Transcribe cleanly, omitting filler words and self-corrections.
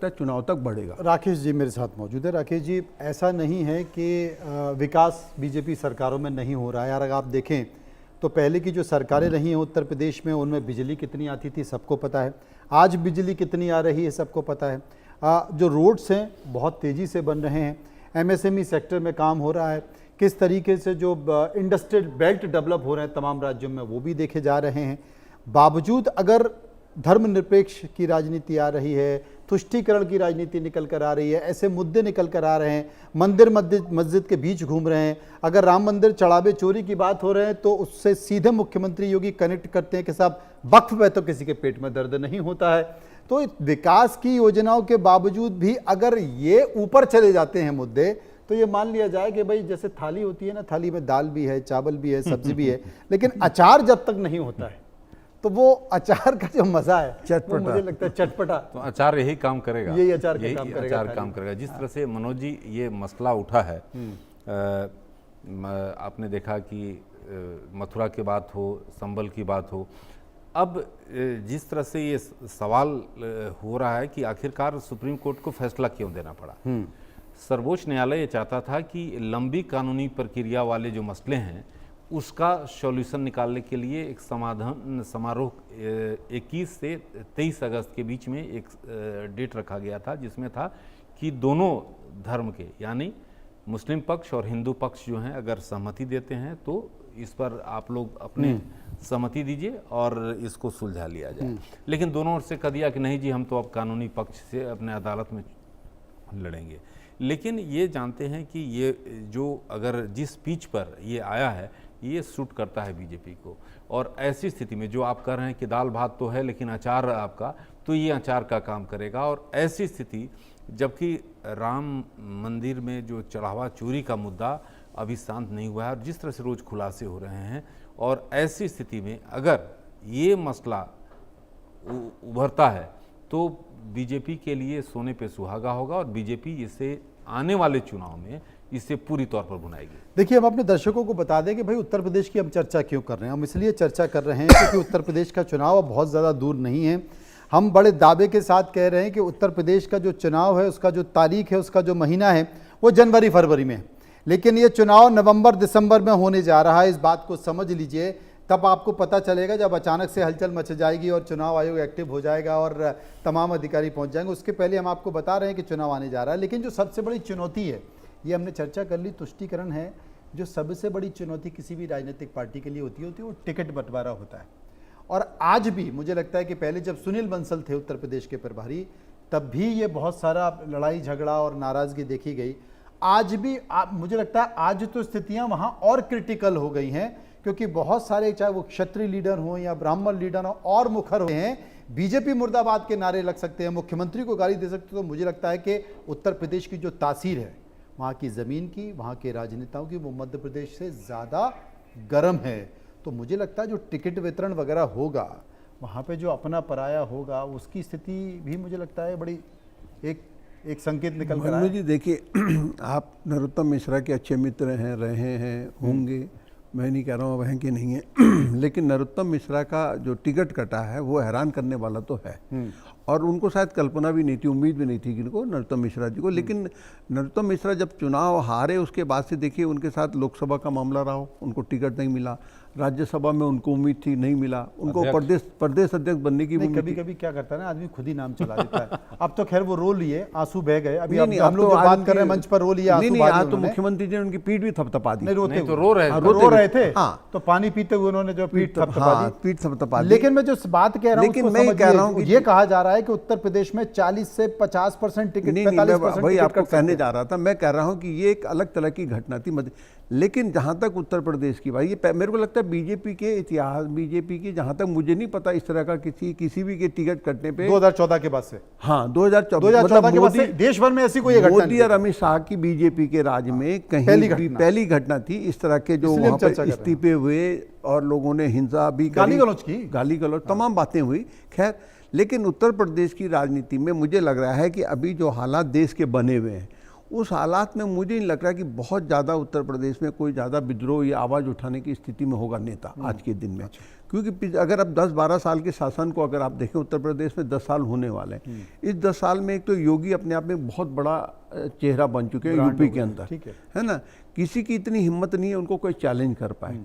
लगता है चुनाव तक बढ़ेगा। राकेश जी मेरे साथ मौजूद है। राकेश जी, ऐसा नहीं है कि विकास बीजेपी सरकारों में नहीं हो रहा है यार। अगर आप देखें तो पहले की जो सरकारें रही हैं उत्तर प्रदेश में, उनमें बिजली कितनी आती थी सबको पता है, आज बिजली कितनी आ रही है सबको पता है। जो रोड्स हैं बहुत तेज़ी से बन रहे हैं, एमएसएमई सेक्टर में काम हो रहा है, किस तरीके से जो इंडस्ट्रियल बेल्ट डेवलप हो रहे हैं तमाम राज्यों में वो भी देखे जा रहे हैं। बावजूद अगर धर्मनिरपेक्ष की राजनीति आ रही है, तुष्टीकरण की राजनीति निकल कर आ रही है, ऐसे मुद्दे निकल कर आ रहे हैं, मंदिर मस्जिद के बीच घूम रहे हैं। अगर राम मंदिर चढ़ावे चोरी की बात हो रहे हैं तो उससे सीधे मुख्यमंत्री योगी कनेक्ट करते हैं कि साहब वक्फ में तो किसी के पेट में दर्द नहीं होता है। तो विकास की योजनाओं के बावजूद भी अगर ये ऊपर चले जाते हैं मुद्दे, तो ये मान लिया जाए कि भाई जैसे थाली होती है ना, थाली में दाल भी है, चावल भी है, सब्जी भी है, लेकिन अचार जब तक नहीं होता है तो वो अचार का जो मजा है वो मुझे लगता है चटपटा। तो अचार यही काम करेगा, यही अचार काम करेगा। जिस तरह से मनोज जी ये मसला उठा है, आपने देखा कि मथुरा की बात हो, संबल की बात हो, अब जिस तरह से ये सवाल हो रहा है कि आखिरकार सुप्रीम कोर्ट को फैसला क्यों देना पड़ा। सर्वोच्च न्यायालय ये चाहता था कि लंबी कानूनी प्रक्रिया वाले जो मसले हैं उसका सॉल्यूशन निकालने के लिए एक समाधान समारोह 21 से 23 अगस्त के बीच में एक डेट रखा गया था, जिसमें था कि दोनों धर्म के यानी मुस्लिम पक्ष और हिंदू पक्ष जो हैं अगर सहमति देते हैं तो इस पर आप लोग अपने सहमति दीजिए और इसको सुलझा लिया जाए। लेकिन दोनों ओर से कह दिया कि नहीं जी, हम तो अब कानूनी पक्ष से अपने अदालत में लड़ेंगे। लेकिन ये जानते हैं कि ये जो अगर जिस पिच पर ये आया है ये सूट करता है बीजेपी को, और ऐसी स्थिति में जो आप कह रहे हैं कि दाल भात तो है लेकिन अचार आपका, तो ये अचार का काम करेगा। और ऐसी स्थिति जबकि राम मंदिर में जो चढ़ावा चोरी का मुद्दा अभी शांत नहीं हुआ है और जिस तरह से रोज़ खुलासे हो रहे हैं, और ऐसी स्थिति में अगर ये मसला उभरता है तो बीजेपी के लिए सोने पे सुहागा होगा और बीजेपी इसे आने वाले चुनाव में इससे पूरी तौर पर भुनाएगी। देखिए, हम अपने दर्शकों को बता दें कि भाई उत्तर प्रदेश की हम चर्चा क्यों कर रहे हैं। हम इसलिए चर्चा कर रहे हैं क्योंकि उत्तर प्रदेश का चुनाव अब बहुत ज़्यादा दूर नहीं है। हम बड़े दावे के साथ कह रहे हैं कि उत्तर प्रदेश का जो चुनाव है उसका जो तारीख है, उसका जो महीना है वो जनवरी फरवरी में है, लेकिन ये चुनाव नवंबर दिसंबर में होने जा रहा है। इस बात को समझ लीजिए, तब आपको पता चलेगा जब अचानक से हलचल मच जाएगी और चुनाव आयोग एक्टिव हो जाएगा और तमाम अधिकारी पहुंच जाएंगे। उसके पहले हम आपको बता रहे हैं कि चुनाव आने जा रहा है। लेकिन जो सबसे बड़ी चुनौती है, ये हमने चर्चा कर ली, तुष्टीकरण है। जो सबसे बड़ी चुनौती किसी भी राजनीतिक पार्टी के लिए होती है वो टिकट बंटवारा होता है। और आज भी मुझे लगता है कि पहले जब सुनील बंसल थे उत्तर प्रदेश के प्रभारी, तब भी ये बहुत सारा लड़ाई झगड़ा और नाराज़गी देखी गई। आज भी मुझे लगता है आज तो स्थितियां वहां और क्रिटिकल हो गई हैं, क्योंकि बहुत सारे चाहे वो क्षत्रिय लीडर हों या ब्राह्मण लीडर हों और मुखर हुए हैं, बीजेपी मुर्दाबाद के नारे लग सकते हैं, मुख्यमंत्री को गाली दे सकते हैं। तो मुझे लगता है कि उत्तर प्रदेश की जो तासीर है वहाँ की ज़मीन की, वहाँ के राजनेताओं की, वो मध्य प्रदेश से ज़्यादा गर्म है। तो मुझे लगता है जो टिकट वितरण वगैरह होगा वहाँ पे जो अपना पराया होगा उसकी स्थिति भी मुझे लगता है बड़ी एक संकेत निकल कर आया। जी देखिए, आप नरोत्तम मिश्रा के अच्छे मित्र हैं, रहे हैं, होंगे, मैं नहीं कह रहा हूँ वह कि नहीं है लेकिन नरोत्तम मिश्रा का जो टिकट कटा है वो हैरान करने वाला तो है। और उनको शायद कल्पना भी नहीं थी, उम्मीद भी नहीं थी किनको, नरोत्तम मिश्रा जी को। लेकिन नरोत्तम मिश्रा जब चुनाव हारे उसके बाद से देखिए उनके साथ लोकसभा का मामला रहा, उनको टिकट नहीं मिला, राज्यसभा में उनको उम्मीद थी नहीं मिला, उनको प्रदेश अध्यक्ष बनने की उम्मीद। कभी कभी क्या करता है ना आदमी, खुद ही नाम चला देता है। अब तो खैर वो रो लिए, आंसू बह गए। अभी हम लोग बात कर रहे हैं मंच पर रो लिया, तो मुख्यमंत्री जी ने उनकी पीठ भी थपथपा दी। रोते तो रो रहे थे, तो पानी पीते हुए उन्होंने जो पीठ थपथपा दी। लेकिन मैं जो बात कह रहा हूँ, मैं कह रहा हूँ, ये कहा जा रहा है कि उत्तर प्रदेश में 40 से 50% टिकट, 45% भाई आपको कहने जा रहा था। मैं कह रहा हूँ कि ये एक अलग तरह की घटना थी। लेकिन जहाँ तक उत्तर प्रदेश की भाई, ये मेरे को लगता है बीजेपी के इतिहास, बीजेपी की जहाँ तक मुझे नहीं पता इस तरह का किसी भी के टिकट कटने पे 2014 के बाद से, हाँ 2014 के बाद से देश भर में ऐसी कोई घटना, मोदी और अमित शाह की बीजेपी के राज में कहीं पहली घटना थी इस तरह के जो वहाँ पर इस्तीफे हुए और लोगों ने हिंसा भी, गाली गलौज तमाम बातें हुई। खैर, लेकिन उत्तर प्रदेश की राजनीति में मुझे लग रहा है कि अभी जो हालात देश के बने हुए हैं उस हालात में मुझे नहीं लग रहा कि बहुत ज़्यादा उत्तर प्रदेश में कोई ज़्यादा विद्रोह या आवाज़ उठाने की स्थिति में होगा नेता आज के दिन में। क्योंकि अगर अब 10-12 साल के शासन को अगर आप देखें, उत्तर प्रदेश में 10 साल होने वाले हैं। इस 10 साल में एक तो योगी अपने आप में बहुत बड़ा चेहरा बन चुके हैं यूपी के अंदर, है ना। किसी की इतनी हिम्मत नहीं है उनको कोई चैलेंज कर पाए।